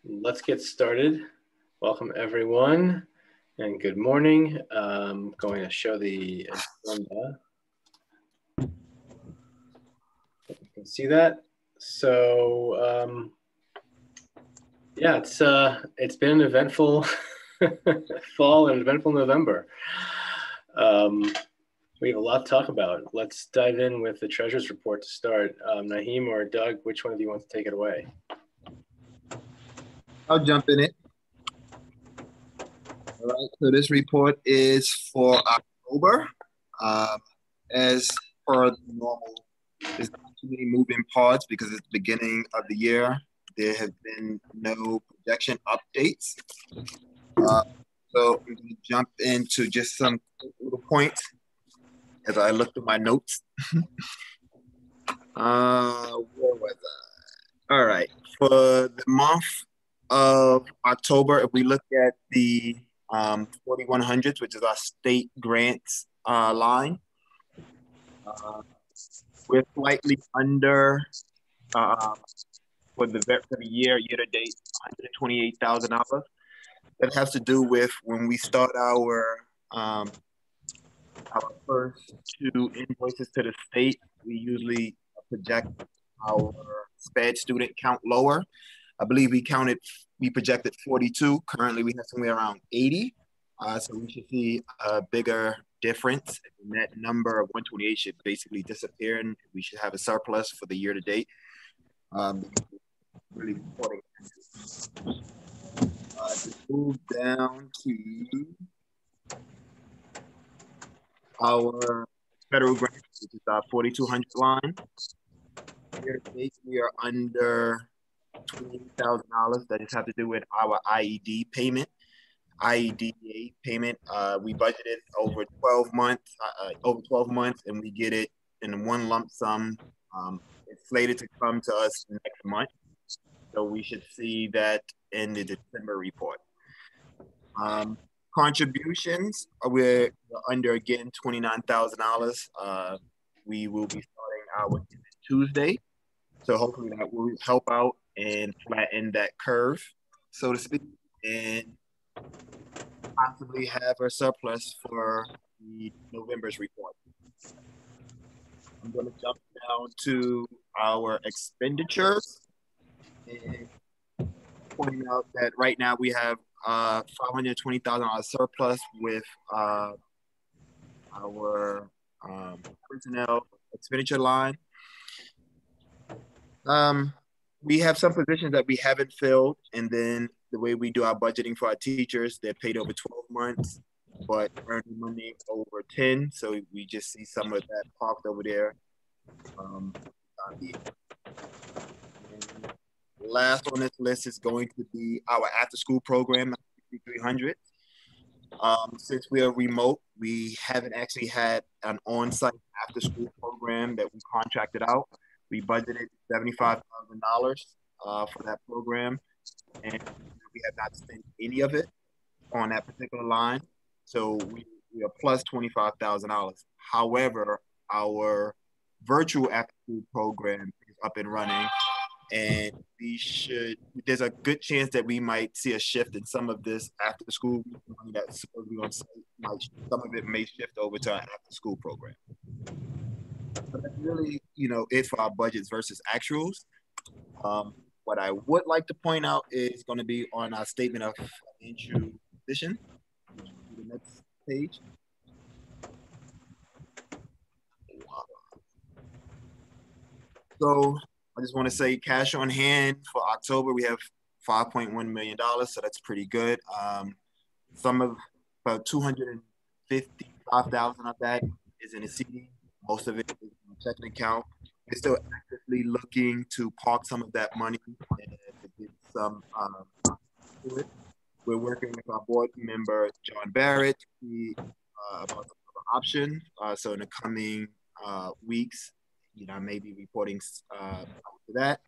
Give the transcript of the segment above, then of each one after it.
Let's get started. Welcome everyone and good morning. I'm going to show the agenda. You can see that. So yeah, it's been an eventful fall and eventful November. We have a lot to talk about. Let's dive in with the Treasurer's Report to start. Naheem or Doug, which one of you wants to take it away? I'll jump in it. All right, so this report is for October. As per the normal, there's not too many moving parts because it's the beginning of the year. There have been no projection updates. So I'm going to jump into just some little points as I look through my notes. Where was I? All right, for the month of October, if we look at the 4100s, which is our state grants line, we're slightly under for the year to date, $128,000. That has to do with when we start our first two invoices to the state, we usually project our SPED student count lower. I believe we projected 42. Currently, we have somewhere around 80. So we should see a bigger difference. And that number of 128 should basically disappear, and we should have a surplus for the year to date. Really important. To move down to our federal grant, which is our 4200 line. Year to date, we are under $28,000. That just have to do with our IEDA payment. We budgeted over 12 months, and we get it in one lump sum. It's slated to come to us next month, so we should see that in the December report. Contributions, we're under again $29,000. We will be starting our Tuesday, so hopefully that will help out and flatten that curve, so to speak, and possibly have a surplus for the November's report. I'm going to jump down to our expenditures and pointing out that right now we have $520,000 surplus with our personnel expenditure line. We have some positions that we haven't filled, and then the way we do our budgeting for our teachers, they're paid over 12 months, but earning money over 10. So we just see some of that parked over there. Last on this list is going to be our after-school program, 6300. Since we are remote, we haven't actually had an on-site after-school program that we contracted out. We budgeted $75,000 for that program, and we have not spent any of it on that particular line. So we are plus $25,000. However, our virtual after-school program is up and running, and there's a good chance that we might see a shift in some of this after-school money that's supposed to be on site. Some of it may shift over to our after-school program. But that's really, it for our budgets versus actuals. What I would like to point out is going to be on our statement of financial position, which will be the next page. So I just want to say cash on hand for October, we have $5.1 million, so that's pretty good. Some of about $255,000 of that is in a CD. Most of it is in a checking account. We're still actively looking to park some of that money and to get some to it. We're working with our board member, John Barrett, about the option. So in the coming weeks, I may be reporting to that.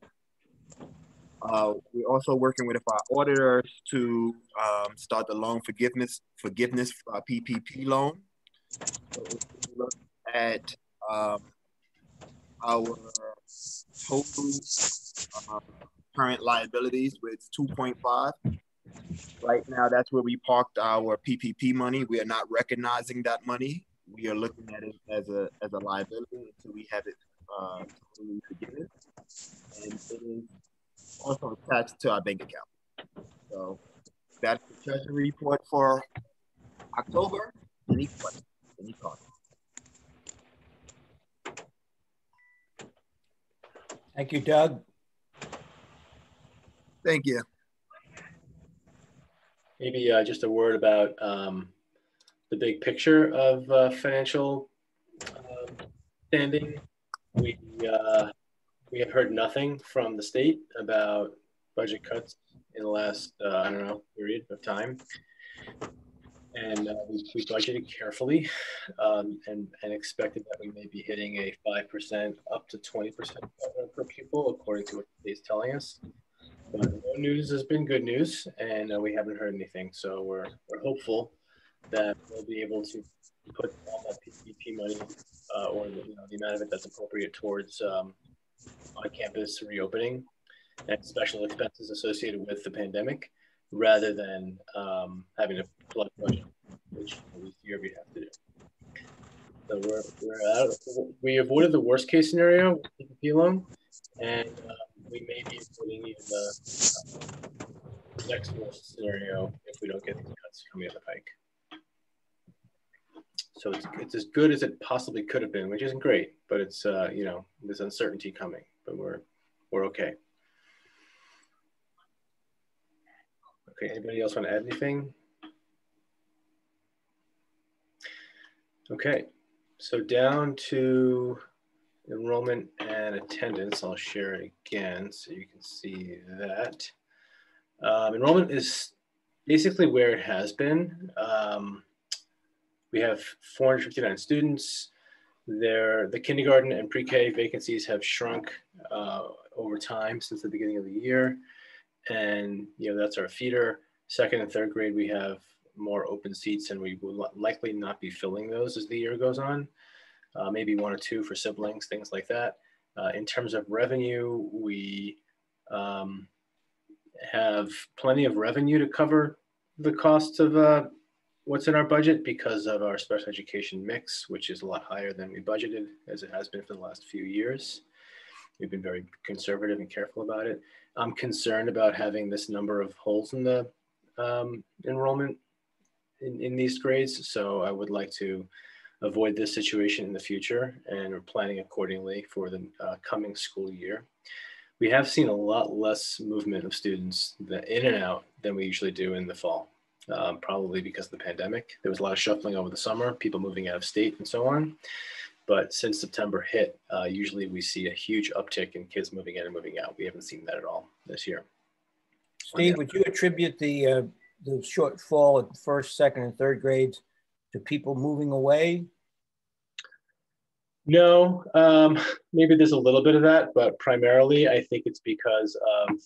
We're also working with our auditors to start the loan forgiveness for our PPP loan. So if we look at our total current liabilities with 2.5. Right now, that's where we parked our PPP money. We are not recognizing that money. We are looking at it as a liability until we have it totally forgiven. And it is also attached to our bank account. So that's the treasury report for October. Any questions? Any comments? Thank you, Doug. Thank you. Maybe just a word about the big picture of financial standing. We have heard nothing from the state about budget cuts in the last, I don't know, period of time. And we budgeted carefully and expected that we may be hitting a 5% up to 20% per pupil, according to what the state's telling us. But no news has been good news, and we haven't heard anything. So we're hopeful that we'll be able to put all that PPP money or the amount of it that's appropriate towards on-campus reopening and special expenses associated with the pandemic, rather than having to plug budget, which we fear we have to do. So we avoided the worst case scenario with PPP loan, and we may be avoiding even the next worst scenario if we don't get these cuts coming up the pike. So it's as good as it possibly could have been, which isn't great, but it's there's uncertainty coming, but we're okay. Okay, anybody else want to add anything? Okay, so down to enrollment and attendance. I'll share it again so you can see that. Enrollment is basically where it has been. We have 459 students. The kindergarten and pre-K vacancies have shrunk over time since the beginning of the year. And that's our feeder. Second and third grade, we have more open seats, and we will likely not be filling those as the year goes on. Maybe one or two for siblings, things like that. In terms of revenue, we have plenty of revenue to cover the costs of what's in our budget because of our special education mix, which is a lot higher than we budgeted, as it has been for the last few years. We've been very conservative and careful about it. I'm concerned about having this number of holes in the enrollment in these grades, so I would like to avoid this situation in the future, and we're planning accordingly for the coming school year. We have seen a lot less movement of students in and out than we usually do in the fall, probably because of the pandemic. There was a lot of shuffling over the summer, people moving out of state and so on. But since September hit, usually we see a huge uptick in kids moving in and moving out. We haven't seen that at all this year. Steve, would you attribute the shortfall at the first, second, and third grades to people moving away? No, maybe there's a little bit of that, but primarily I think it's because of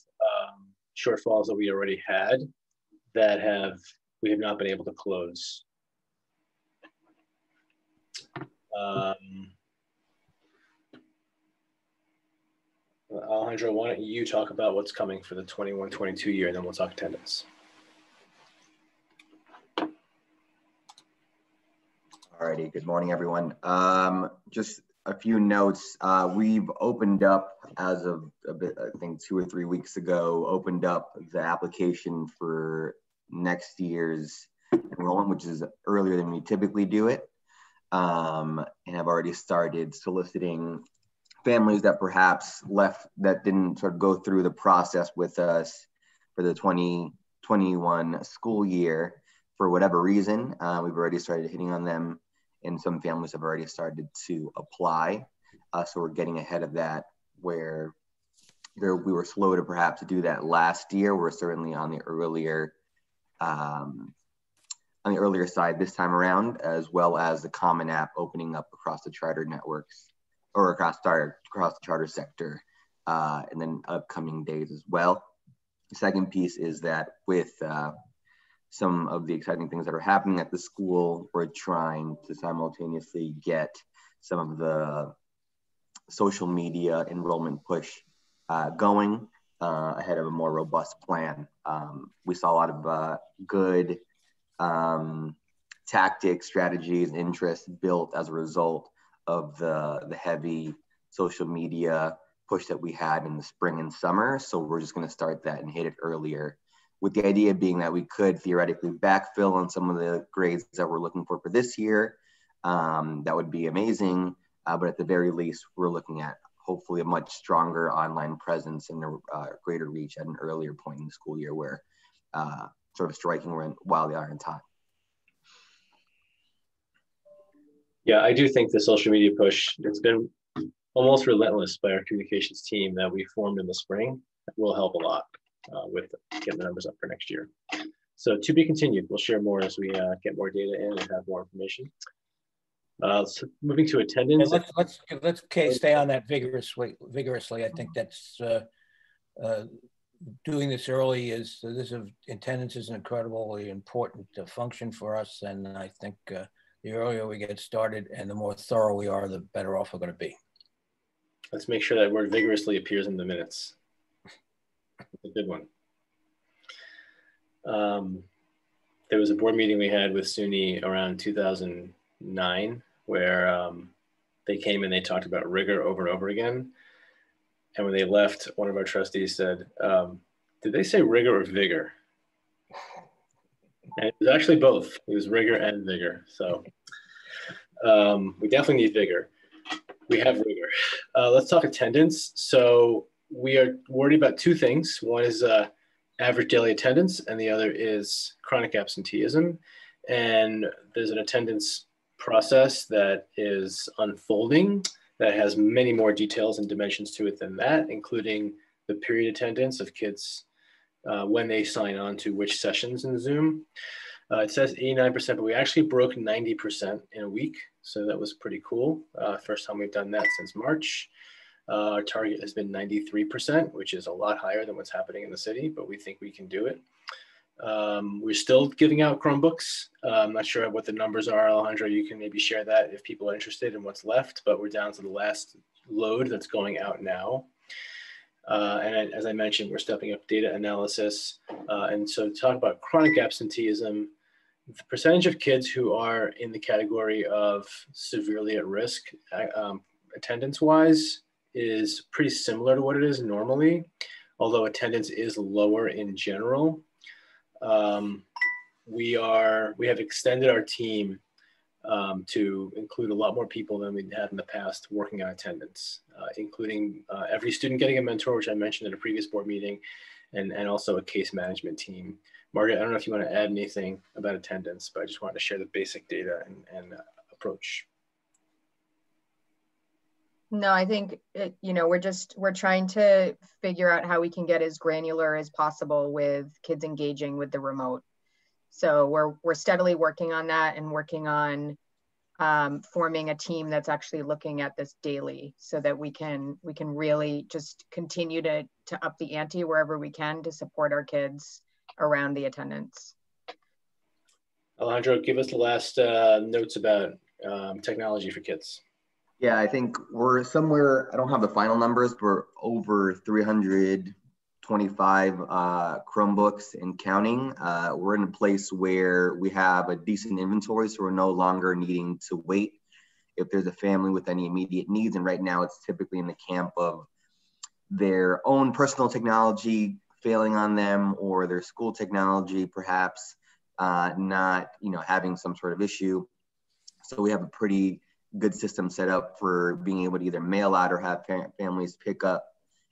shortfalls that we already had that we have not been able to close. Alejandro, why don't you talk about what's coming for the 21-22 year, and then we'll talk attendance. Alrighty, good morning, everyone. Just a few notes. We've opened up, as of I think 2 or 3 weeks ago, opened up the application for next year's enrollment, which is earlier than we typically do it, and have already started soliciting families that perhaps left, that didn't sort of go through the process with us for the 2021 school year for whatever reason. We've already started hitting on them, and some families have already started to apply. So we're getting ahead of that, where we were slow to perhaps do that last year. We're certainly on the earlier side this time around, as well as the Common App opening up across the charter networks, or across the charter sector in the upcoming days as well. The second piece is that with some of the exciting things that are happening at the school, we're trying to simultaneously get some of the social media enrollment push going. ahead of a more robust plan. We saw a lot of good tactics, strategies, interests built as a result of the heavy social media push that we had in the spring and summer. So we're just going to start that and hit it earlier, with the idea being that we could theoretically backfill on some of the grades that we're looking for this year. That would be amazing. But at the very least, we're looking at hopefully a much stronger online presence and a greater reach at an earlier point in the school year, where sort of striking while the iron's hot. Yeah, I do think the social media push, it's been almost relentless by our communications team that we formed in the spring. Will help a lot with getting the numbers up for next year. So to be continued. We'll share more as we get more data in and have more information. So moving to attendance. Let's stay on that vigorously. I think that's doing this early attendance is an incredibly important function for us, and I think the earlier we get started and the more thorough we are, the better off we're going to be. Let's make sure that word vigorously appears in the minutes. A good one. There was a board meeting we had with SUNY around 2009 where they came and they talked about rigor over and over again. And when they left, one of our trustees said, did they say rigor or vigor? And it was actually both. It was rigor and vigor. So we definitely need vigor. We have rigor. Let's talk attendance. So we are worried about two things. One is average daily attendance, and the other is chronic absenteeism. And there's an attendance process that is unfolding that has many more details and dimensions to it than that, including the period attendance of kids when they sign on to which sessions in Zoom. It says 89%, but we actually broke 90% in a week. So that was pretty cool. First time we've done that since March. Our target has been 93%, which is a lot higher than what's happening in the city, but we think we can do it. We're still giving out Chromebooks. I'm not sure what the numbers are, Alejandro. You can maybe share that if people are interested in what's left, but we're down to the last load that's going out now. And as I mentioned, we're stepping up data analysis. And so to talk about chronic absenteeism, the percentage of kids who are in the category of severely at risk attendance-wise is pretty similar to what it is normally, although attendance is lower in general. We have extended our team to include a lot more people than we had in the past working on attendance, including every student getting a mentor, which I mentioned in a previous board meeting, and also a case management team. Margaret, I don't know if you want to add anything about attendance, but I just wanted to share the basic data and approach. No, I think, we're trying to figure out how we can get as granular as possible with kids engaging with the remote. So we're steadily working on that and working on forming a team that's actually looking at this daily so that we can really just continue to up the ante wherever we can to support our kids around the attendance. Alejandro, give us the last notes about technology for kids. Yeah, I think we're somewhere, I don't have the final numbers, but we're over 325 Chromebooks and counting. We're in a place where we have a decent inventory, so we're no longer needing to wait if there's a family with any immediate needs. And right now it's typically in the camp of their own personal technology failing on them, or their school technology perhaps not having some sort of issue. So we have a pretty good system set up for being able to either mail out or have families pick up,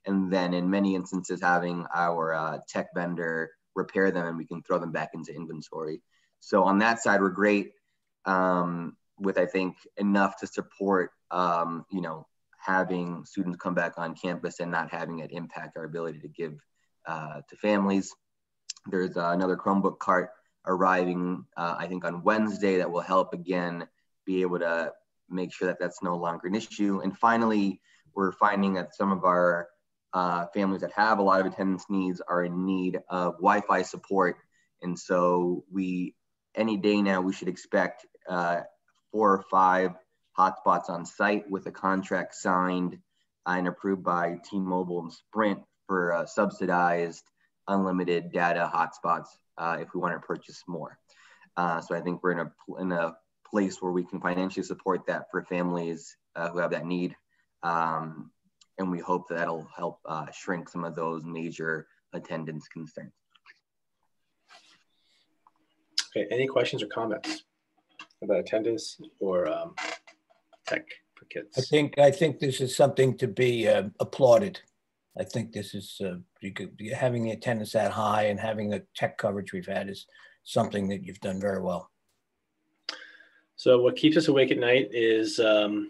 and then in many instances having our tech vendor repair them and we can throw them back into inventory. So on that side, we're great with, I think, enough to support having students come back on campus and not having it impact our ability to give to families. There's another Chromebook cart arriving, I think on Wednesday, that will help again be able to make sure that that's no longer an issue. And finally, we're finding that some of our families that have a lot of attendance needs are in need of Wi-Fi support. And so any day now, we should expect 4 or 5 hotspots on site with a contract signed and approved by T-Mobile and Sprint for subsidized unlimited data hotspots if we want to purchase more. So I think we're in a place where we can financially support that for families who have that need. And we hope that that'll help shrink some of those major attendance concerns. Okay, any questions or comments about attendance or tech for kids? I think this is something to be applauded. I think this is having the attendance that high and having the tech coverage we've had is something that you've done very well. So what keeps us awake at night is the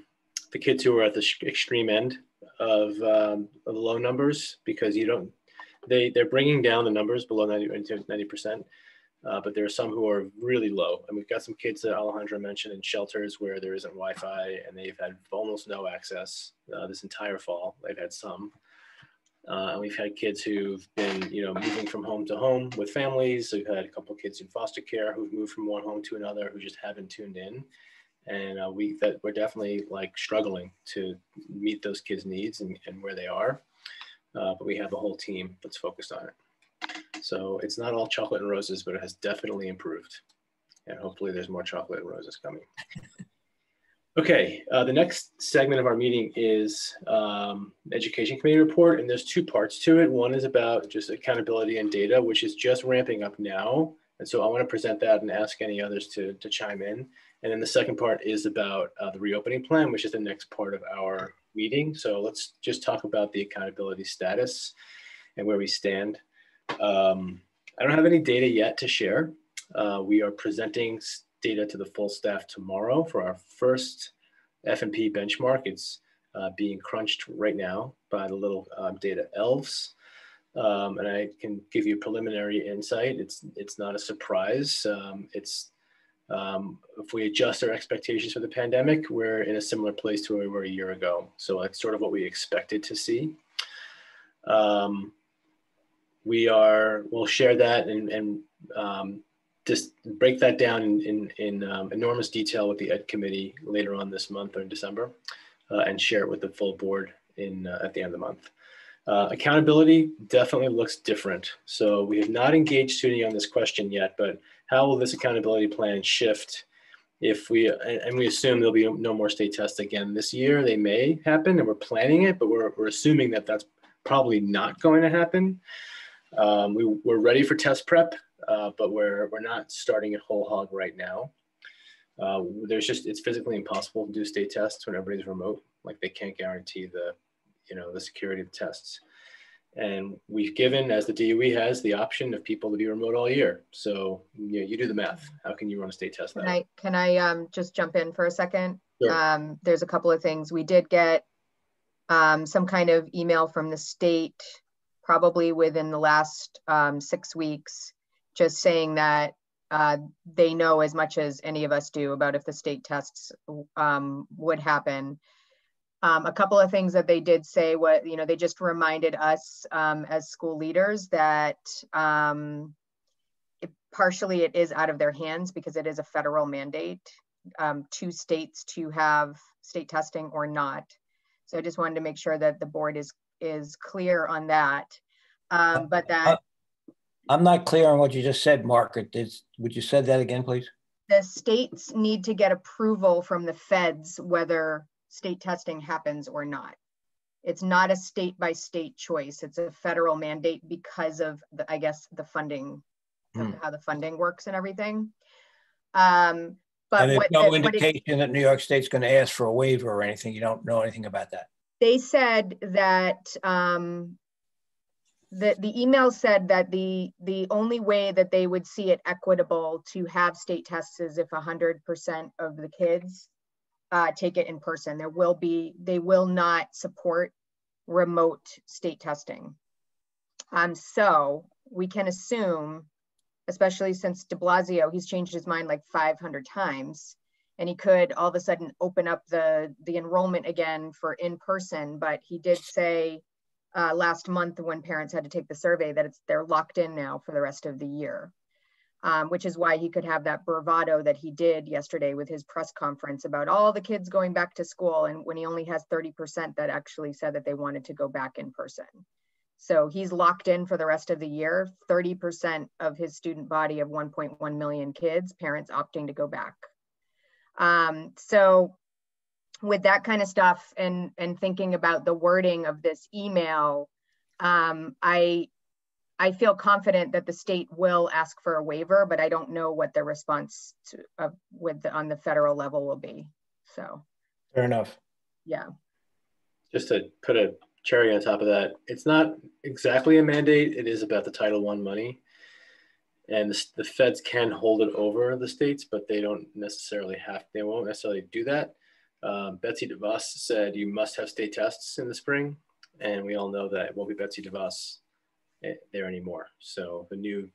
kids who are at the extreme end of the low numbers, because they're bringing down the numbers below 90%, but there are some who are really low. And we've got some kids that Alejandra mentioned in shelters where there isn't Wi-Fi, and they've had almost no access this entire fall. They've had some. And we've had kids who've been, moving from home to home with families. We've had a couple of kids in foster care who've moved from one home to another who just haven't tuned in. And we're definitely struggling to meet those kids' needs and where they are. But we have a whole team that's focused on it. So it's not all chocolate and roses, but it has definitely improved. And hopefully there's more chocolate and roses coming. Okay, the next segment of our meeting is Education Committee report, and there's two parts to it. One is about just accountability and data, which is just ramping up now. And so I want to present that and ask any others to chime in. And then the second part is about the reopening plan, which is the next part of our meeting. So let's just talk about the accountability status and where we stand. I don't have any data yet to share. We are presenting data to the full staff tomorrow for our first F&P benchmark. It's being crunched right now by the little data elves. And I can give you preliminary insight. It's not a surprise. If we adjust our expectations for the pandemic, we're in a similar place to where we were a year ago. So that's sort of what we expected to see. We'll share that and just break that down in enormous detail with the Ed Committee later on this month or in December, and share it with the full board at the end of the month. Accountability definitely looks different. So we have not engaged SUNY on this question yet, but how will this accountability plan shift if we assume there'll be no more state tests again this year? They may happen, and we're planning it, but we're assuming that that's probably not going to happen. We're ready for test prep, but we're not starting it whole hog right now. It's physically impossible to do state tests when everybody's remote. Like, they can't guarantee the security of the tests. And we've given, as the DOE has, the option of people to be remote all year. So you do the math. How can you run a state test? Can I just jump in for a second? Sure. There's a couple of things. We did get some kind of email from the state, probably within the last 6 weeks, just saying that they know as much as any of us do about if the state tests would happen. A couple of things that they did say, they just reminded us as school leaders that partially it is out of their hands because it is a federal mandate to states to have state testing or not. So I just wanted to make sure that the board is clear on that. But that I'm not clear on what you just said, Margaret. Would you say that again, please? The states need to get approval from the feds whether state testing happens or not. It's not a state by state choice. It's a federal mandate because of the funding, how the funding works and everything. But and there's no indication that New York State's going to ask for a waiver or anything. You don't know anything about that. They said that the email said that the only way that they would see it equitable to have state tests is if 100% of the kids take it in person. They will not support remote state testing. So we can assume, especially since de Blasio, he's changed his mind like 500 times, and he could all of a sudden open up the enrollment again for in person. But he did say last month when parents had to take the survey that they're locked in now for the rest of the year. Which is why he could have that bravado that he did yesterday with his press conference about all the kids going back to school, and when he only has 30% that actually said that they wanted to go back in person. So he's locked in for the rest of the year, 30% of his student body of 1.1 million kids, parents opting to go back. So with that kind of stuff and thinking about the wording of this email, I feel confident that the state will ask for a waiver, but I don't know what the response on the federal level will be. So fair enough. Yeah. Just to put a cherry on top of that, it's not exactly a mandate. It is about the Title I money. And the feds can hold it over the states, but they don't necessarily they won't necessarily do that. Betsy DeVos said you must have state tests in the spring. And we all know that it won't be Betsy DeVos there anymore. So the new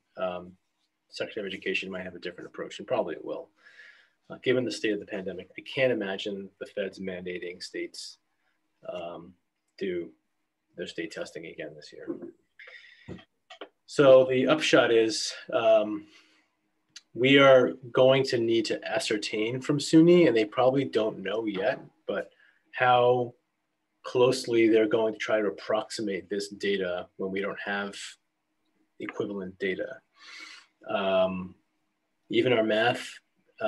Secretary of Education might have a different approach, and probably it will. Given the state of the pandemic, I can't imagine the feds mandating states do their state testing again this year. So the upshot is we are going to need to ascertain from SUNY, and they probably don't know yet, but how closely they're going to try to approximate this data when we don't have equivalent data. Even our math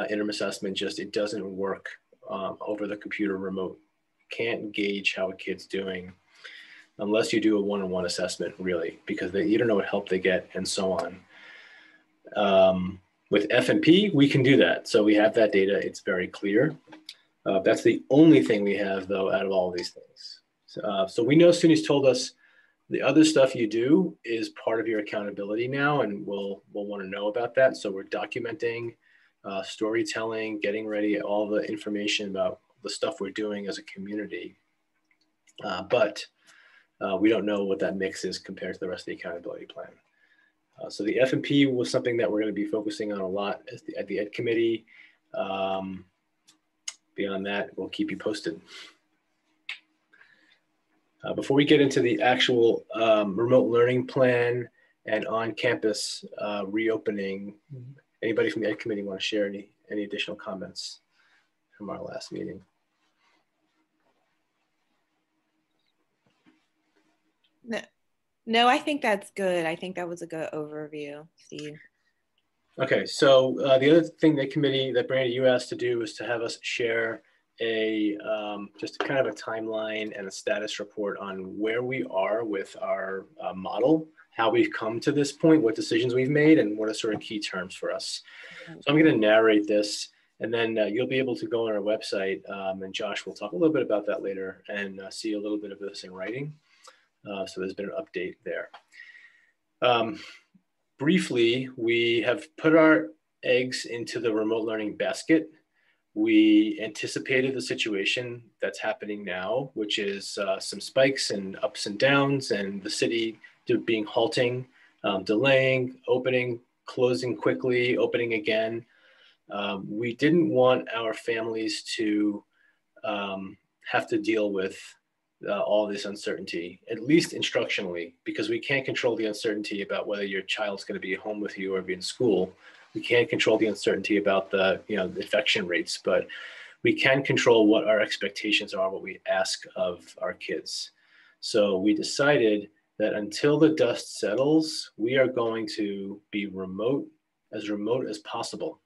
interim assessment, it doesn't work over the computer remote. Can't gauge how a kid's doing unless you do a one-on-one assessment, really, because you don't know what help they get and so on. With F&P, we can do that. So we have that data. It's very clear. That's the only thing we have, though, out of all of these things. So we know SUNY's told us the other stuff you do is part of your accountability now, and we'll want to know about that. So we're documenting, storytelling, getting ready, all the information about the stuff we're doing as a community. But we don't know what that mix is compared to the rest of the accountability plan. So the F&P was something that we're going to be focusing on a lot at the Ed Committee. Beyond that, we'll keep you posted. Before we get into the actual remote learning plan and on-campus reopening, anybody from the Ed Committee want to share any additional comments from our last meeting? No, I think that's good. I think that was a good overview, Steve. Okay, so the other thing the committee that Brandy, you asked to do is to have us share just kind of a timeline and a status report on where we are with our model, how we've come to this point, what decisions we've made, and what are sort of key terms for us. So I'm going to narrate this, and then you'll be able to go on our website, and Josh will talk a little bit about that later and see a little bit of this in writing. So there's been an update there. Briefly, we have put our eggs into the remote learning basket. We anticipated the situation that's happening now, which is some spikes and ups and downs, and the city being halting, delaying, opening, closing quickly, opening again. We didn't want our families to have to deal with all this uncertainty, at least instructionally, because we can't control the uncertainty about whether your child's going to be home with you or be in school. We can't control the uncertainty about the infection rates, but we can control what our expectations are, what we ask of our kids. So we decided that until the dust settles, we are going to be remote as possible.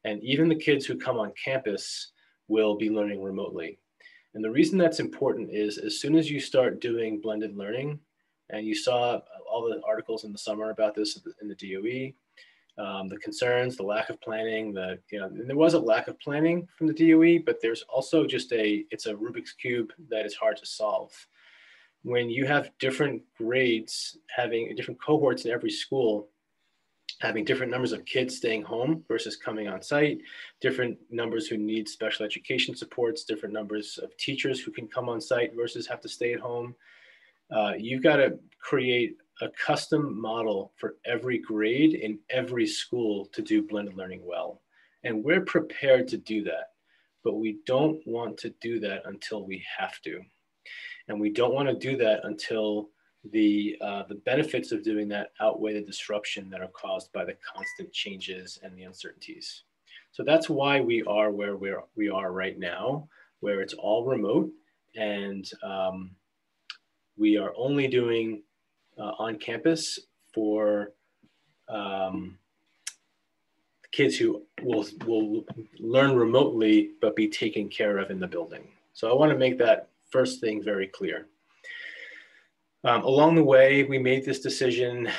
And even the kids who come on campus will be learning remotely. And the reason that's important is as soon as you start doing blended learning, and you saw all the articles in the summer about this in the DOE, the concerns, the lack of planning, and there was a lack of planning from the DOE, but there's also it's a Rubik's Cube that is hard to solve. When you have different grades, having different cohorts in every school, having different numbers of kids staying home versus coming on site, different numbers who need special education supports, different numbers of teachers who can come on site versus have to stay at home. You've got to create a custom model for every grade in every school to do blended learning well. And we're prepared to do that, but we don't want to do that until we have to. And we don't want to do that until the benefits of doing that outweigh the disruption that are caused by the constant changes and the uncertainties. So that's why we are where we are right now, where it's all remote, and we are only doing on campus for kids who will learn remotely but be taken care of in the building. So I want to make that first thing very clear. Along the way, we made this decision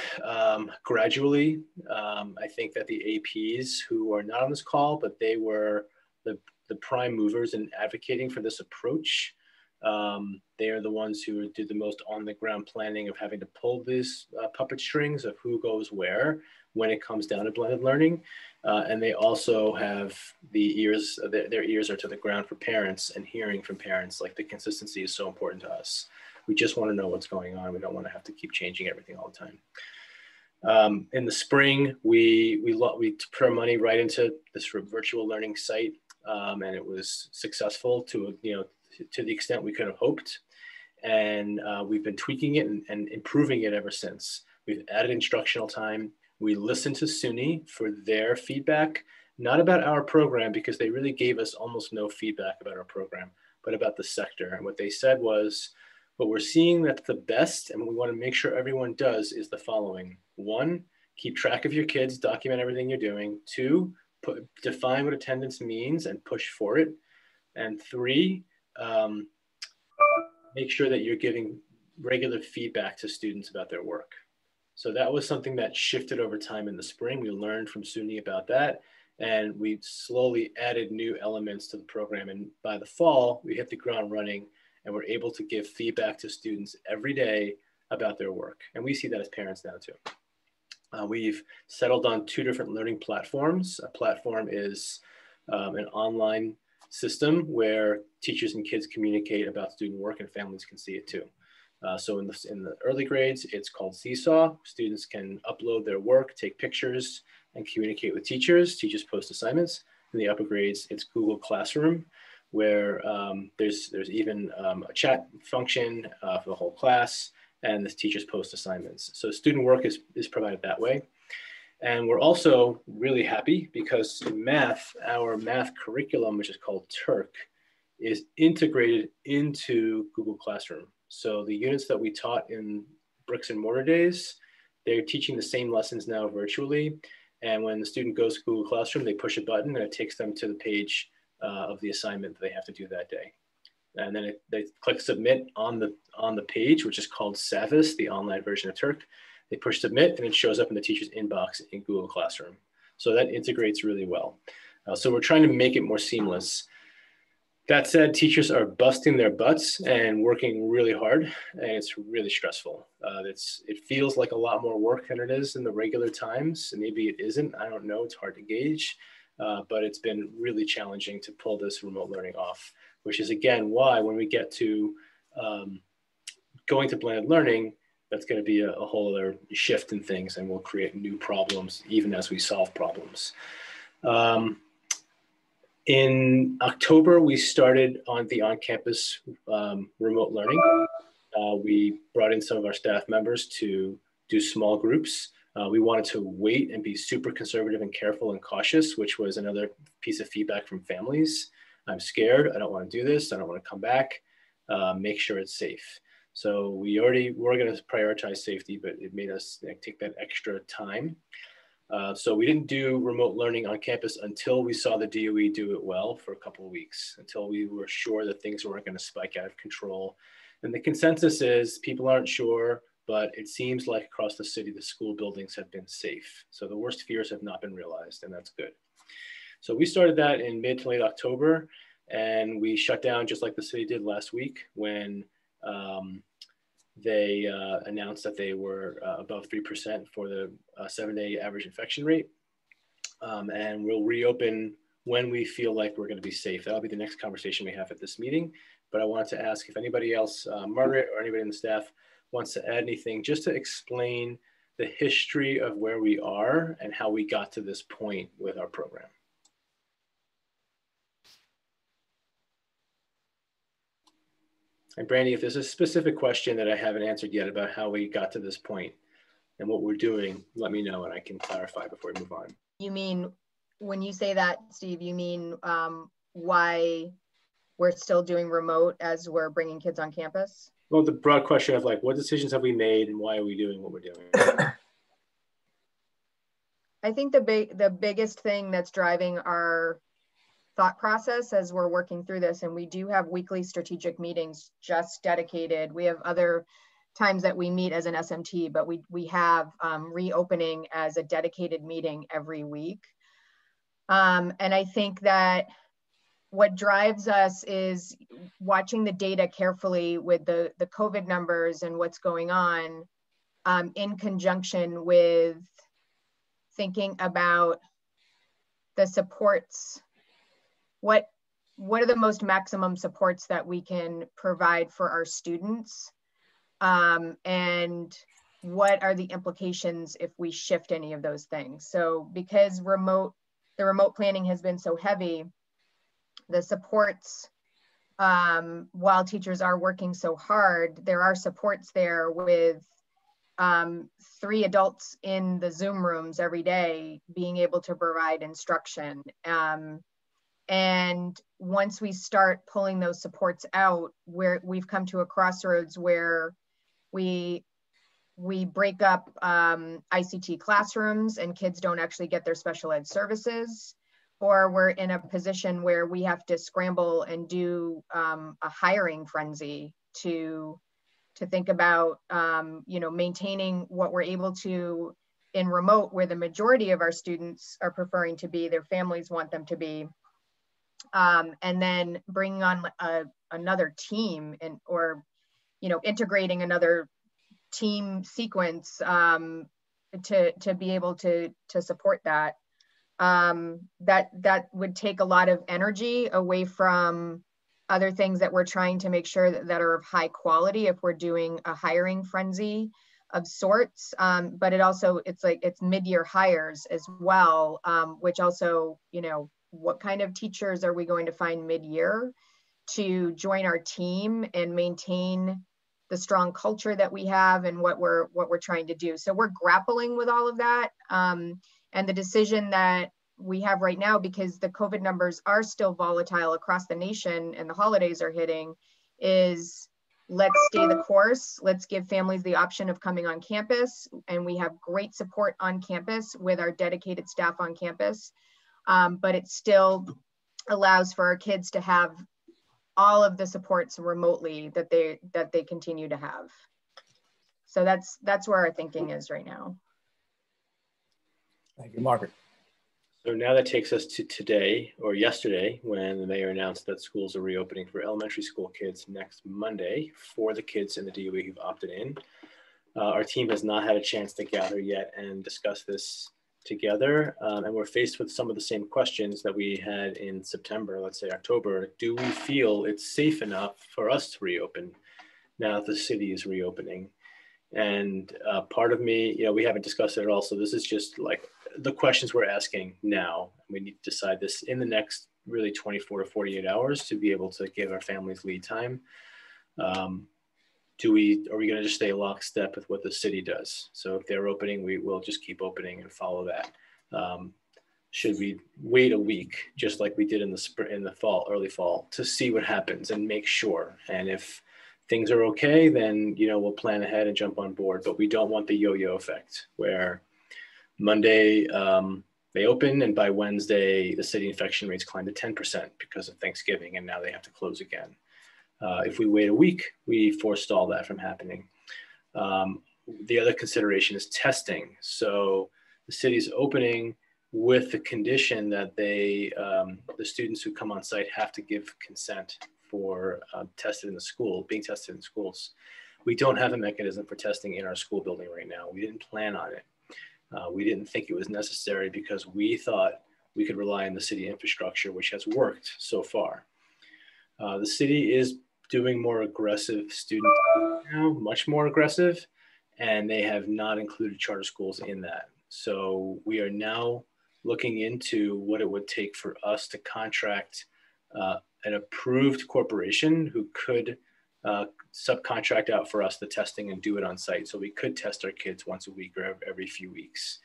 gradually. I think that the APs who are not on this call, but they were the prime movers in advocating for this approach. They are the ones who did the most on the ground planning of having to pull these puppet strings of who goes where when it comes down to blended learning. And they also have the ears, their ears are to the ground for parents and hearing from parents, like the consistency is so important to us. We just want to know what's going on. We don't want to have to keep changing everything all the time. In the spring, we put our money right into this virtual learning site, and it was successful to the extent we could have hoped. And we've been tweaking it and improving it ever since. We've added instructional time. We listened to SUNY for their feedback, not about our program, because they really gave us almost no feedback about our program, but about the sector. And what they said was, what we're seeing that's the best, and what we want to make sure everyone does, is the following. 1, keep track of your kids, document everything you're doing. 2, define what attendance means and push for it. And 3, make sure that you're giving regular feedback to students about their work. So that was something that shifted over time in the spring. We learned from SUNY about that, and we slowly added new elements to the program. And by the fall, we hit the ground running, and we're able to give feedback to students every day about their work. And we see that as parents now too. We've settled on 2 different learning platforms. A platform is an online system where teachers and kids communicate about student work, and families can see it too. So in the early grades, it's called Seesaw. Students can upload their work, take pictures, and communicate with teachers. Teachers post assignments. In the upper grades, it's Google Classroom, where there's even a chat function for the whole class, and the teachers post assignments. So student work is provided that way. And we're also really happy because in math, our math curriculum, which is called Turk, is integrated into Google Classroom. So the units that we taught in bricks and mortar days, they're teaching the same lessons now virtually. And when the student goes to Google Classroom, they push a button and it takes them to the page of the assignment that they have to do that day. And then they click submit on the page, which is called Savis, the online version of Turk. They push submit and it shows up in the teacher's inbox in Google Classroom. So that integrates really well. So we're trying to make it more seamless. That said, teachers are busting their butts and working really hard, and it's really stressful. It feels like a lot more work than it is in the regular times. And maybe it isn't, I don't know, it's hard to gauge, but it's been really challenging to pull this remote learning off, which is again why when we get to going to blended learning, that's going to be a whole other shift in things, and we'll create new problems even as we solve problems. In October, we started on the on-campus remote learning. We brought in some of our staff members to do small groups. We wanted to wait and be super conservative and careful and cautious, which was another piece of feedback from families. I'm scared, I don't want to do this, I don't want to come back, make sure it's safe. So we were going to prioritize safety, but it made us take that extra time. So we didn't do remote learning on campus until we saw the DOE do it well for a couple of weeks, until we were sure that things weren't going to spike out of control. And the consensus is people aren't sure, but it seems like across the city, the school buildings have been safe. So the worst fears have not been realized, and that's good. So we started that in mid to late October, and we shut down just like the city did last week when they announced that they were above 3% for the 7-day average infection rate. And we'll reopen when we feel like we're going to be safe. That'll be the next conversation we have at this meeting. But I wanted to ask if anybody else, Margaret or anybody in the staff, wants to add anything just to explain the history of where we are and how we got to this point with our program. And Brandy, if there's a specific question that I haven't answered yet about how we got to this point and what we're doing, let me know and I can clarify before we move on. You mean, when you say that, Steve, you mean why we're still doing remote as we're bringing kids on campus? Well, the broad question of like, what decisions have we made and why are we doing what we're doing? I think the biggest thing that's driving our thought process as we're working through this, and we do have weekly strategic meetings just dedicated. We have other times that we meet as an SMT, but we have reopening as a dedicated meeting every week. And I think that what drives us is watching the data carefully with the COVID numbers and what's going on, in conjunction with thinking about the supports. What are the most maximum supports that we can provide for our students? And what are the implications if we shift any of those things? So because the remote planning has been so heavy, the supports, while teachers are working so hard, there are supports there with 3 adults in the Zoom rooms every day being able to provide instruction. And once we start pulling those supports out, where we've come to a crossroads where we break up ICT classrooms and kids don't actually get their special ed services, or we're in a position where we have to scramble and do a hiring frenzy to think about maintaining what we're able to in remote, where the majority of our students are preferring to be, their families want them to be, and then bringing on another team or integrating another team sequence to be able to support that. That would take a lot of energy away from other things that we're trying to make sure that are of high quality if we're doing a hiring frenzy of sorts. But it's mid-year hires as well, which also, what kind of teachers are we going to find mid-year to join our team and maintain the strong culture that we have and what we're trying to do. So we're grappling with all of that. And the decision that we have right now, because the COVID numbers are still volatile across the nation and the holidays are hitting, is let's stay the course. Let's give families the option of coming on campus. And we have great support on campus with our dedicated staff on campus. But it still allows for our kids to have all of the supports remotely that they continue to have. So that's where our thinking is right now. Thank you, Margaret. So now that takes us to today, or yesterday, when the mayor announced that schools are reopening for elementary school kids next Monday for the kids in the DOE who've opted in. Our team has not had a chance to gather yet and discuss this together. And we're faced with some of the same questions that we had in September, let's say October. Do we feel it's safe enough for us to reopen now that the city is reopening? And part of me, we haven't discussed it at all. So this is just like the questions we're asking now. We need to decide this in the next really 24 to 48 hours to be able to give our families lead time. Are we going to just stay lockstep with what the city does? So if they're opening, we will just keep opening and follow that. Should we wait a week, just like we did in the spring, in the fall, early fall, to see what happens and make sure? And if things are okay, then we'll plan ahead and jump on board. But we don't want the yo-yo effect where Monday they open and by Wednesday the city infection rates climb to 10% because of Thanksgiving, and now they have to close again. If we wait a week, we forestall that from happening. The other consideration is testing. So the city's opening with the condition that the students who come on site have to give consent for being tested in schools. We don't have a mechanism for testing in our school building right now. We didn't plan on it. We didn't think it was necessary because we thought we could rely on the city infrastructure, which has worked so far. The city is doing more aggressive student now, much more aggressive, and they have not included charter schools in that. So we are now looking into what it would take for us to contract an approved corporation who could subcontract out for us the testing and do it on site. So we could test our kids once a week or every few weeks.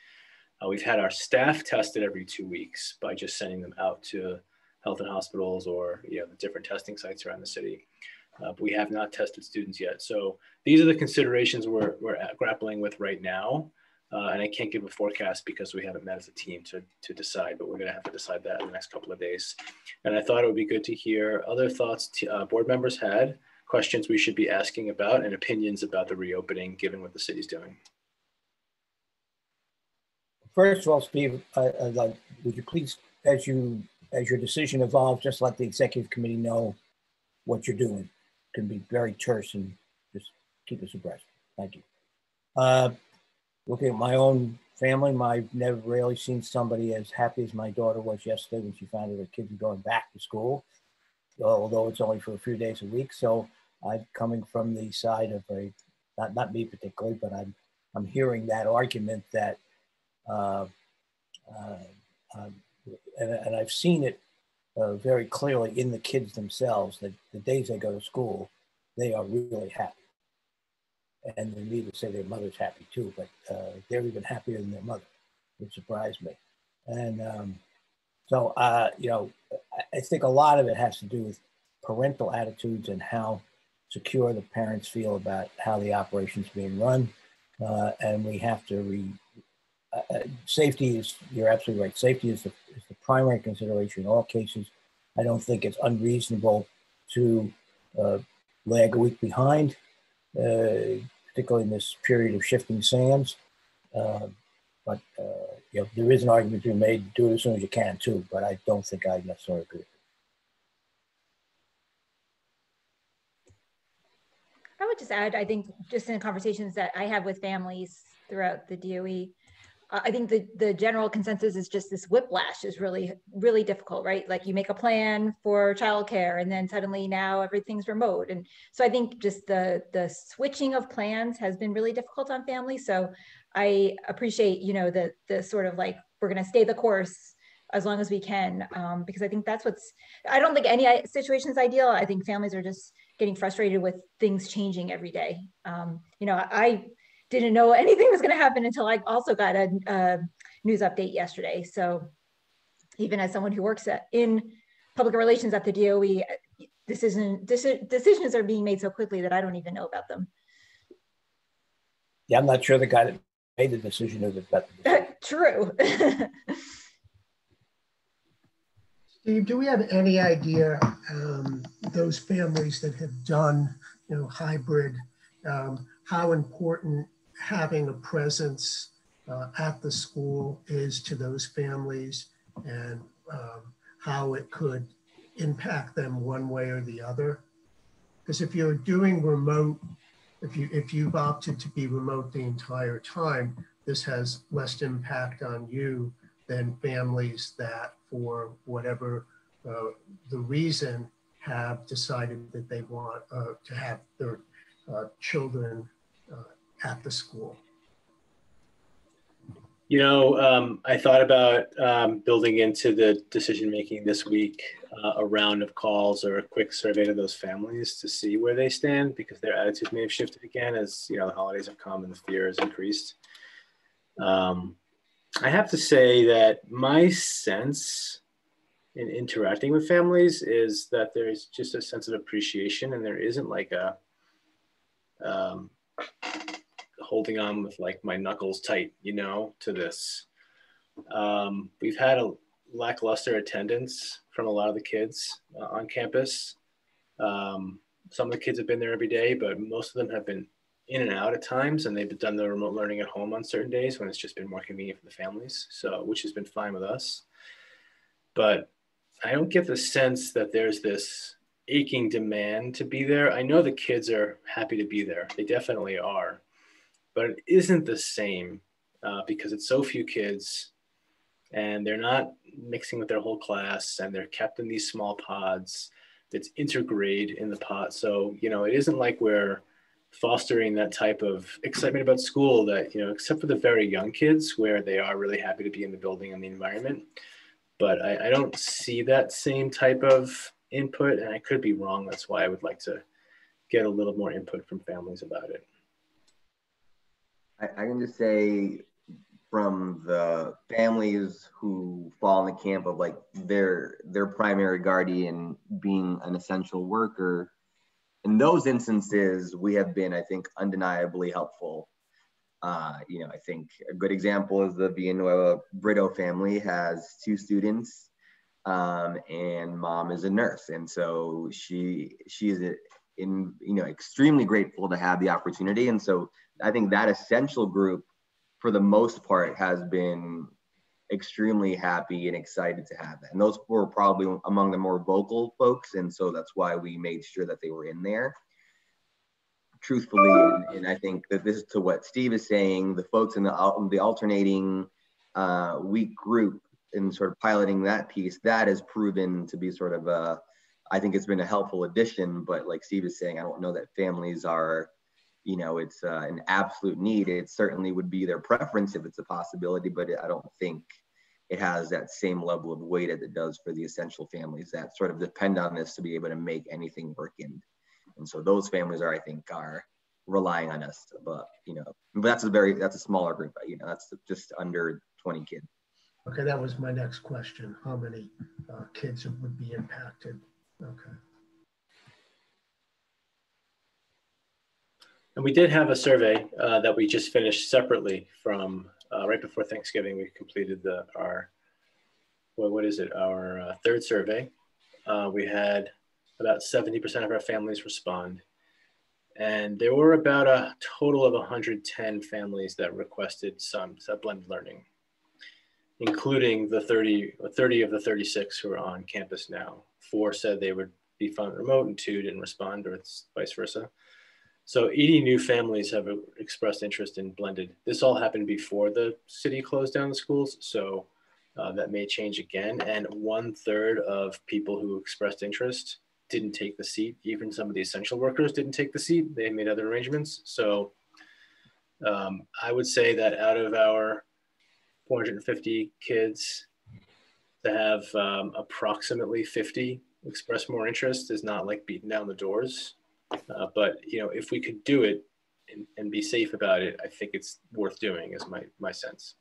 We've had our staff tested every 2 weeks by just sending them out to health and hospitals or the different testing sites around the city. but we have not tested students yet. So these are the considerations we're grappling with right now. And I can't give a forecast because we haven't met as a team to decide, but we're going to have to decide that in the next couple of days. And I thought it would be good to hear other thoughts board members had, questions we should be asking about, and opinions about the reopening given what the city's doing. First of all, Steve, I'd like, would you please, as your decision evolves, just let the executive committee know what you're doing. It can be very terse and just keep us abreast. Thank you. Looking at my own family, I've never really seen somebody as happy as my daughter was yesterday when she found out her kids were going back to school, although it's only for a few days a week. So I'm coming from the side of not me particularly, but I'm hearing that argument that, and I've seen it very clearly in the kids themselves, that the days they go to school, they are really happy. And they need to say their mother's happy too, but they're even happier than their mother, which surprised me. And so, you know, I think a lot of it has to do with parental attitudes and how secure the parents feel about how the operation's being run. And we have to safety is, you're absolutely right. Safety is the primary consideration in all cases. I don't think it's unreasonable to lag a week behind, particularly in this period of shifting sands. But you know, there is an argument to be made, do it as soon as you can too, but I don't think I necessarily agree with it. I would just add, I think just in conversations that I have with families throughout the DOE, I think the general consensus is just this whiplash is really, really difficult, right? Like you make a plan for childcare and then suddenly now everything's remote. And so I think just the switching of plans has been really difficult on families. So I appreciate, you know, the sort of like, we're going to stay the course as long as we can, because I think that's I don't think any situation is ideal. I think families are just getting frustrated with things changing every day. You know, I didn't know anything was going to happen until I also got a news update yesterday. So even as someone who works in public relations at the DOE, decisions are being made so quickly that I don't even know about them. Yeah, I'm not sure the guy that made the decision knew about the decision. True. Steve, do we have any idea, those families that have done, you know, hybrid, how important having a presence at the school is to those families, and how it could impact them one way or the other? Because if you're doing remote, if you've opted to be remote the entire time, this has less impact on you than families that, for whatever the reason, have decided that they want to have their children at the school. You know, I thought about building into the decision-making this week a round of calls or a quick survey to those families to see where they stand, because their attitude may have shifted again as, you know, the holidays have come and the fear has increased. I have to say that my sense in interacting with families is that there's just a sense of appreciation, and there isn't like a holding on with like my knuckles tight, you know, to this. We've had a lackluster attendance from a lot of the kids on campus. Some of the kids have been there every day, but most of them have been in and out at times, and they've done the remote learning at home on certain days when it's just been more convenient for the families, so which has been fine with us. But I don't get the sense that there's this aching demand to be there. I know the kids are happy to be there. They definitely are. But it isn't the same because it's so few kids, and they're not mixing with their whole class, and they're kept in these small pods that's intergrade in the pod. So, you know, it isn't like we're fostering that type of excitement about school that, you know, except for the very young kids where they are really happy to be in the building and the environment. But I don't see that same type of input, and I could be wrong. That's why I would like to get a little more input from families about it. I can just say, from the families who fall in the camp of like their primary guardian being an essential worker, in those instances, we have been, I think, undeniably helpful. I think a good example is the Villanueva Brito family has 2 students, and mom is a nurse, and so she is extremely grateful to have the opportunity. And so I think that essential group, for the most part, has been extremely happy and excited to have that. And those were probably among the more vocal folks, and so that's why we made sure that they were in there. Truthfully, and I think that this is to what Steve is saying, the folks in the alternating week group and sort of piloting that piece, that has proven to be sort of I think it's been a helpful addition. But like Steve is saying, I don't know that families are, it's an absolute need. It certainly would be their preference if it's a possibility, but I don't think it has that same level of weight as it does for the essential families that sort of depend on this to be able to make anything work. And so those families I think are relying on us, but that's a smaller group, that's just under 20 kids. Okay, that was my next question. How many kids would be impacted? Okay. And we did have a survey that we just finished separately from right before Thanksgiving. We completed our third survey. We had about 70% of our families respond. And there were about a total of 110 families that requested some blended learning, including the 30 of the 36 who are on campus now. 4 said they would be fine remote and 2 didn't respond, or it's vice versa. So 80 new families have expressed interest in blended. This all happened before the city closed down the schools, so that may change again. And 1/3 of people who expressed interest didn't take the seat. Even some of the essential workers didn't take the seat. They made other arrangements. So I would say that out of our 450 kids, to have approximately 50 express more interest is not like beating down the doors. But if we could do it and be safe about it, I think it's worth doing, is my sense.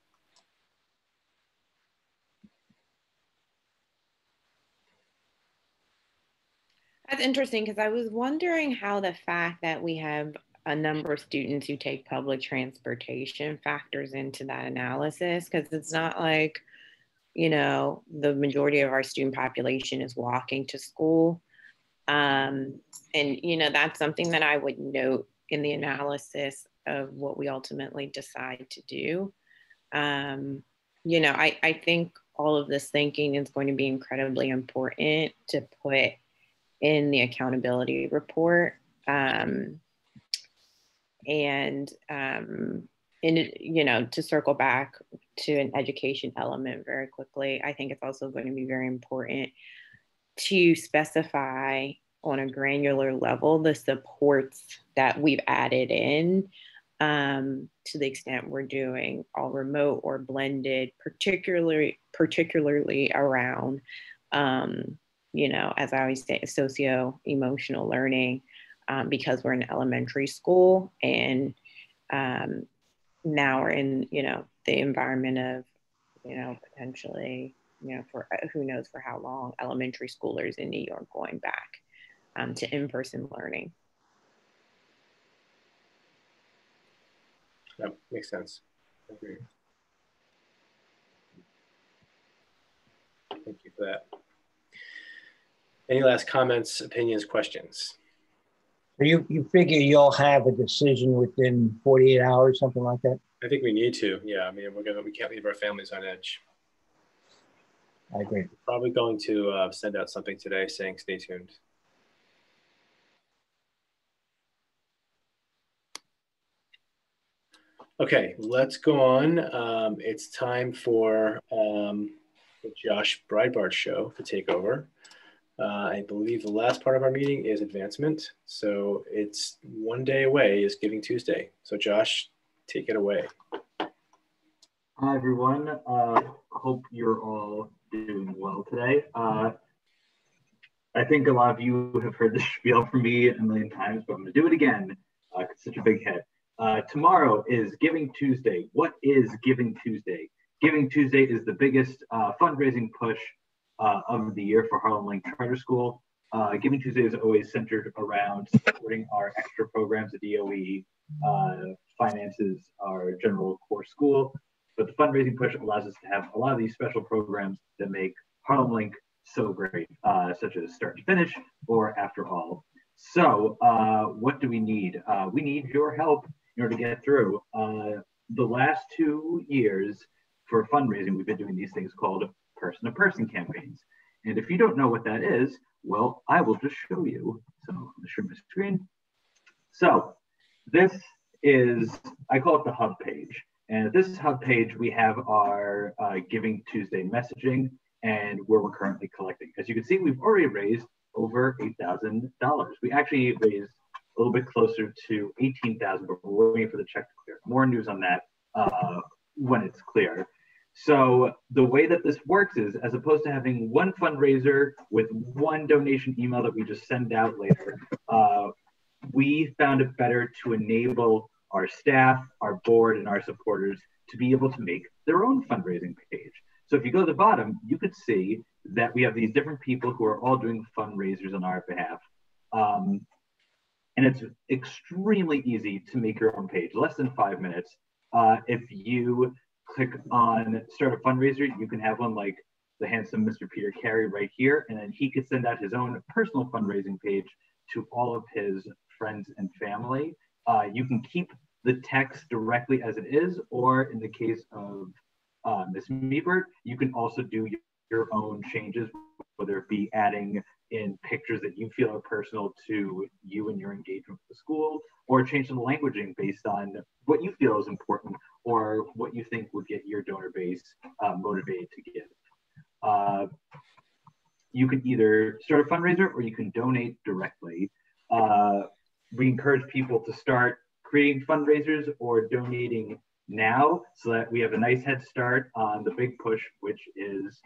That's interesting, because I was wondering how the fact that we have a number of students who take public transportation factors into that analysis, because it's not like, the majority of our student population is walking to school. And, that's something that I would note in the analysis of what we ultimately decide to do. I think all of this thinking is going to be incredibly important to put in the accountability report. To circle back to an education element very quickly, I think it's also going to be very important to specify on a granular level the supports that we've added in, to the extent we're doing all remote or blended, particularly around, as I always say, socio-emotional learning, because we're in elementary school, and now we're in, the environment of, potentially, for who knows for how long, elementary schoolers in New York going back to in-person learning. That makes sense. I agree. Thank you for that. Any last comments, opinions, questions? You figure you'll have a decision within 48 hours, something like that? I think we need to. Yeah, I mean, we can't leave our families on edge. I agree. We're probably going to send out something today saying stay tuned. Okay, let's go on. It's time for the Josh Breitbart show to take over. I believe the last part of our meeting is advancement. So it's one day away is Giving Tuesday. So Josh, take it away. Hi, everyone. Hope you're all doing well today. I think a lot of you have heard this spiel from me a million times, but I'm going to do it again. It's such a big hit. Tomorrow is Giving Tuesday. What is Giving Tuesday? Giving Tuesday is the biggest fundraising push of the year for Harlem Link Charter School. Giving Tuesday is always centered around supporting our extra programs at DOE, finances our general core school, but the fundraising push allows us to have a lot of these special programs that make Harlem Link so great, such as Start to Finish or After All. So what do we need? We need your help in order to get through. The last 2 years for fundraising, we've been doing these things called person-to-person campaigns. And if you don't know what that is, well, I will just show you. So I'm going to share my screen. So this is, I call it the hub page. And at this hub page, we have our Giving Tuesday messaging and where we're currently collecting. As you can see, we've already raised over $8,000. We actually raised a little bit closer to 18,000, but we're waiting for the check to clear. More news on that when it's clear. So the way that this works is, as opposed to having one fundraiser with one donation email that we just send out later, we found it better to enable our staff, our board, and our supporters to be able to make their own fundraising page. So if you go to the bottom, you could see that we have these different people who are all doing fundraisers on our behalf. And it's extremely easy to make your own page, less than 5 minutes. If you click on start a fundraiser, you can have one like the handsome Mr. Peter Carey right here, and then he could send out his own personal fundraising page to all of his friends and family. You can keep the text directly as it is, or in the case of Ms. Meebert, you can also do your own changes, whether it be adding in pictures that you feel are personal to you and your engagement with the school, or change the languaging based on what you feel is important or what you think would get your donor base motivated to give. You can either start a fundraiser or you can donate directly. We encourage people to start creating fundraisers or donating now so that we have a nice head start on the big push, which is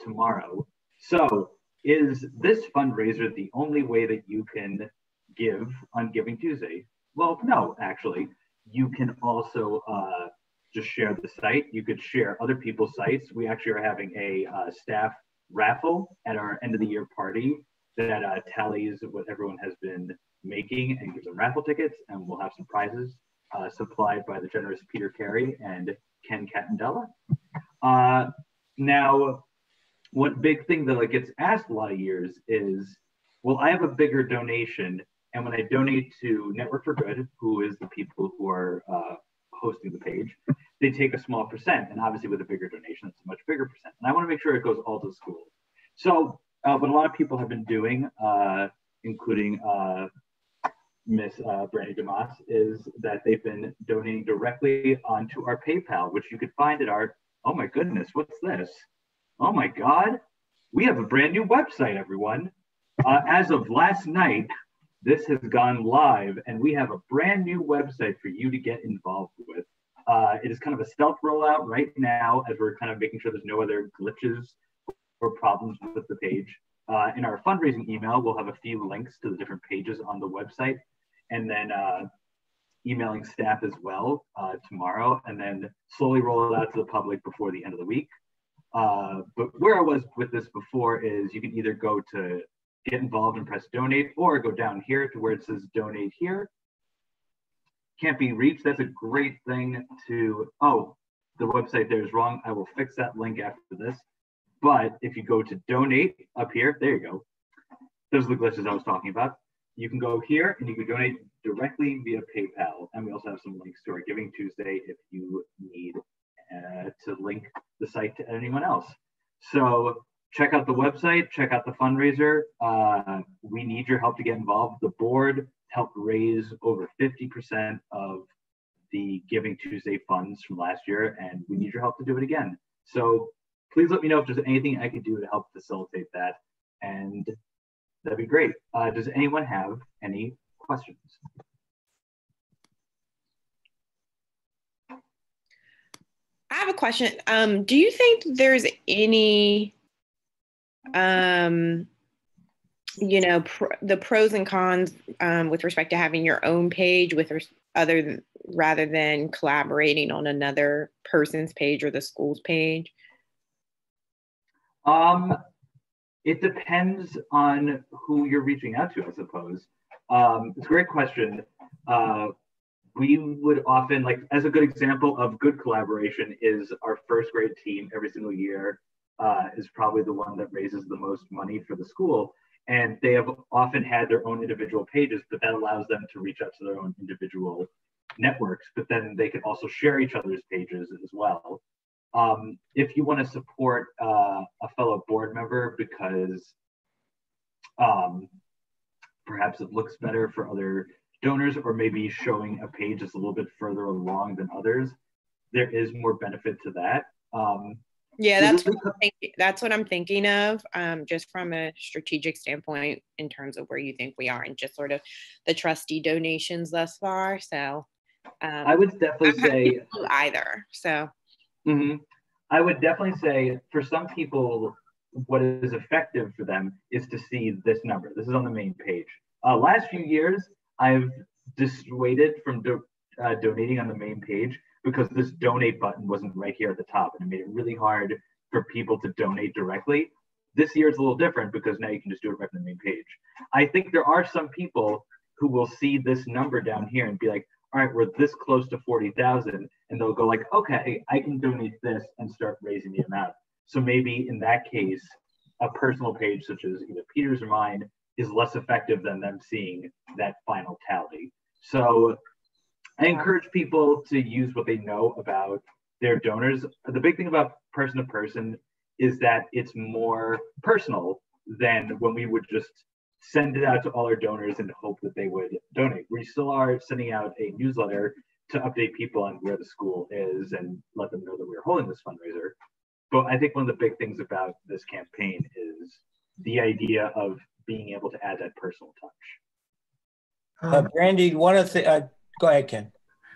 tomorrow. So is this fundraiser the only way that you can give on Giving Tuesday? Well, no, actually. You can also just share the site. You could share other people's sites. We actually are having a staff raffle at our end of the year party that tallies what everyone has been making and gives them raffle tickets, and we'll have some prizes supplied by the generous Peter Carey and Ken Catandella. Now, one big thing that gets asked a lot of years is, well, I have a bigger donation, and when I donate to Network for Good, who is the people who are hosting the page, they take a small percent, and obviously with a bigger donation, it's a much bigger percent. And I want to make sure it goes all to the school. So what a lot of people have been doing, including Miss Brandy DeMoss, is that they've been donating directly onto our PayPal, which you could find at our, oh my goodness, what's this? Oh my God, we have a brand new website, everyone. As of last night, this has gone live and we have a brand new website for you to get involved with. It is kind of a stealth rollout right now as we're kind of making sure there's no other glitches or problems with the page. In our fundraising email, we'll have a few links to the different pages on the website, and then emailing staff as well tomorrow, and then slowly roll it out to the public before the end of the week. But where I was with this before is you can either go to get involved and press donate, or go down here to where it says donate here. Can't be reached. That's a great thing to, oh, the website there is wrong. I will fix that link after this. But if you go to donate up here, there you go. Those are the glitches I was talking about. You can go here and you can donate directly via PayPal. And we also have some links to our Giving Tuesday if you need to link the site to anyone else. So check out the website, check out the fundraiser. We need your help to get involved. The board helped raise over 50% of the Giving Tuesday funds from last year, and we need your help to do it again. So please let me know if there's anything I could do to help facilitate that, and that'd be great. Does anyone have any questions? I have a question. Do you think there's any, the pros and cons with respect to having your own page rather than collaborating on another person's page or the school's page? It depends on who you're reaching out to, I suppose. It's a great question. We would often, like, as a good example of good collaboration is our first grade team every single year is probably the one that raises the most money for the school. And they have often had their own individual pages, but that allows them to reach out to their own individual networks, but then they can also share each other's pages as well. If you want to support a fellow board member because perhaps it looks better for other donors, or maybe showing a page that's a little bit further along than others, there is more benefit to that. Yeah, that's what I'm thinking of, just from a strategic standpoint in terms of where you think we are and just sort of the trustee donations thus far. So I would definitely say either. So I would definitely say for some people, what is effective for them is to see this number. This is on the main page. Last few years, I've dissuaded from donating on the main page because this donate button wasn't right here at the top, and it made it really hard for people to donate directly. This year it's a little different because now you can just do it right on the main page. I think there are some people who will see this number down here and be like, all right, we're this close to 40,000, and they'll go like, okay, I can donate this and start raising the amount. So maybe in that case, a personal page such as either Peter's or mine is less effective than them seeing that final tally. So I encourage people to use what they know about their donors. The big thing about person to person is that it's more personal than when we would just send it out to all our donors and hope that they would donate. We still are sending out a newsletter to update people on where the school is and let them know that we're holding this fundraiser. But I think one of the big things about this campaign is the idea of being able to add that personal touch. Brandy, one of the, go ahead, Ken.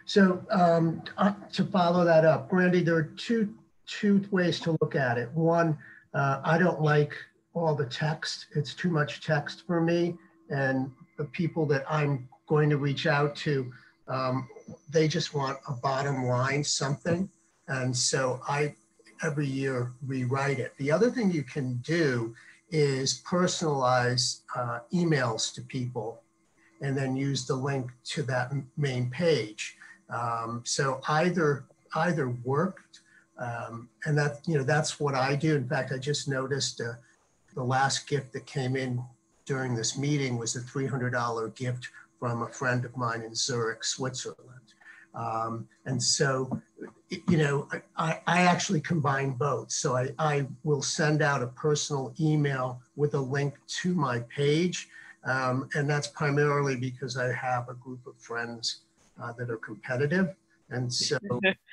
So to follow that up, Brandy, there are two ways to look at it. One, I don't like all the text. It's too much text for me. And the people that I'm going to reach out to, they just want a bottom line something. And so I, every year, rewrite it. The other thing you can do is personalize emails to people and then use the link to that main page. So either worked, and that, you know, that's what I do. In fact, I just noticed the last gift that came in during this meeting was a $300 gift from a friend of mine in Zurich, Switzerland. And so, you know, I actually combine both. So I will send out a personal email with a link to my page. And that's primarily because I have a group of friends that are competitive. And so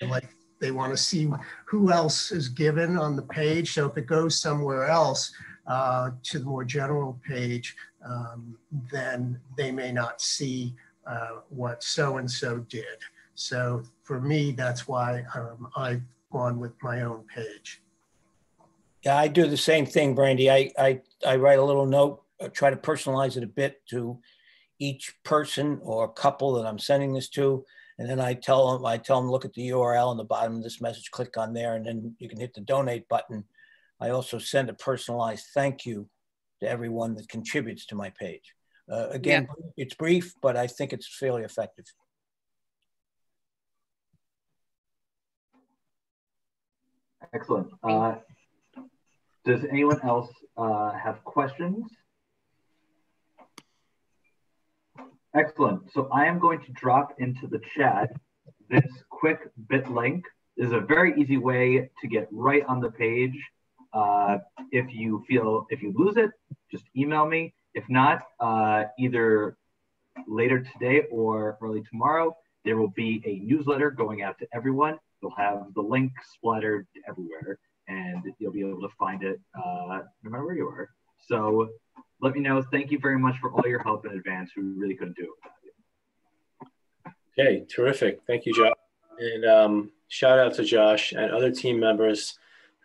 like they want to see who else is given on the page. So if it goes somewhere else to the more general page, then they may not see what so-and-so did. So for me, that's why I've gone with my own page. Yeah, I do the same thing, Brandy. I write a little note, try to personalize it a bit to each person or couple that I'm sending this to. And then I tell them, look at the URL on the bottom of this message, click on there, and then you can hit the donate button. I also send a personalized thank you to everyone that contributes to my page. Again, yeah. It's brief, but I think it's fairly effective. Excellent. Does anyone else have questions? Excellent. So I am going to drop into the chat this quick bit link. This is a very easy way to get right on the page. If you lose it, just email me. If not, either later today or early tomorrow, there will be a newsletter going out to everyone. You'll have the link splattered everywhere, and you'll be able to find it no matter where you are. So let me know. Thank you very much for all your help in advance. We really couldn't do it without you. Okay, terrific. Thank you, Josh. And shout out to Josh and other team members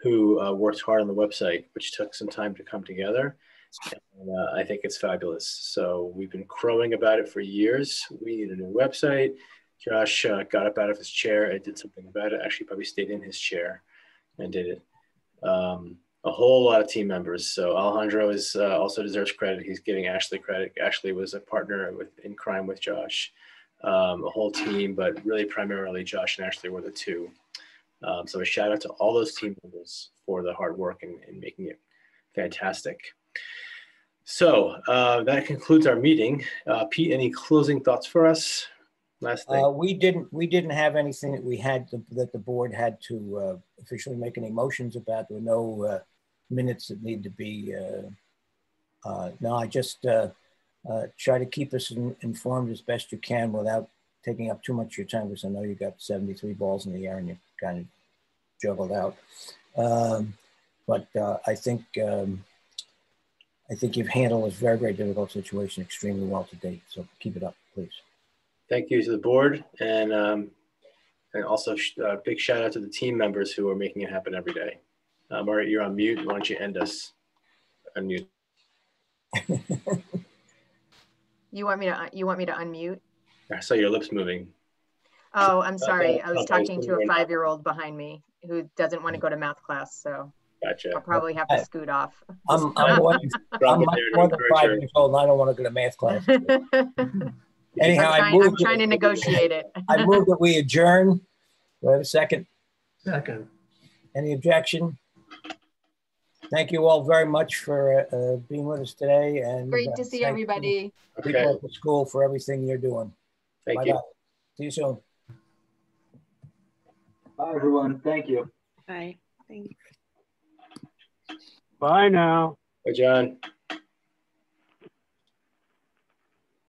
who worked hard on the website, which took some time to come together. And I think it's fabulous. So we've been crowing about it for years. We need a new website. Josh got up out of his chair and did something about it. Actually, probably stayed in his chair and did it. a whole lot of team members. So Alejandro is also deserves credit. He's giving Ashley credit. Ashley was a partner in crime with Josh, a whole team, but really primarily Josh and Ashley were the two. So a shout out to all those team members for the hard work and making it fantastic. So that concludes our meeting. Pete, any closing thoughts for us? Last thing. We didn't have anything that we had that the board had to officially make any motions about. There were no minutes that need to be. No, I just try to keep us informed as best you can without taking up too much of your time, because I know you got 73 balls in the air and you kind of juggled out. But I think you've handled this very, very difficult situation extremely well to date. So keep it up, please. Thank you to the board, and also a big shout out to the team members who are making it happen every day. Margaret, you're on mute. Why don't you end us? Unmute. You want me to unmute? I saw your lips moving. Oh, I'm sorry. I was talking to a 5-year-old behind me who doesn't want to go to math class, so gotcha. I'll probably have to scoot off. I'm more than 5 years old, and I don't want to go to math class. Anyhow, I'm trying to negotiate it. I move that we adjourn. Do I have a second? Second. Any objection? Thank you all very much for being with us today. And great to see everybody. People at the school for everything you're doing. Thank you. See you soon. Bye, everyone. Thank you. Bye. Thanks. Bye now. Bye, John.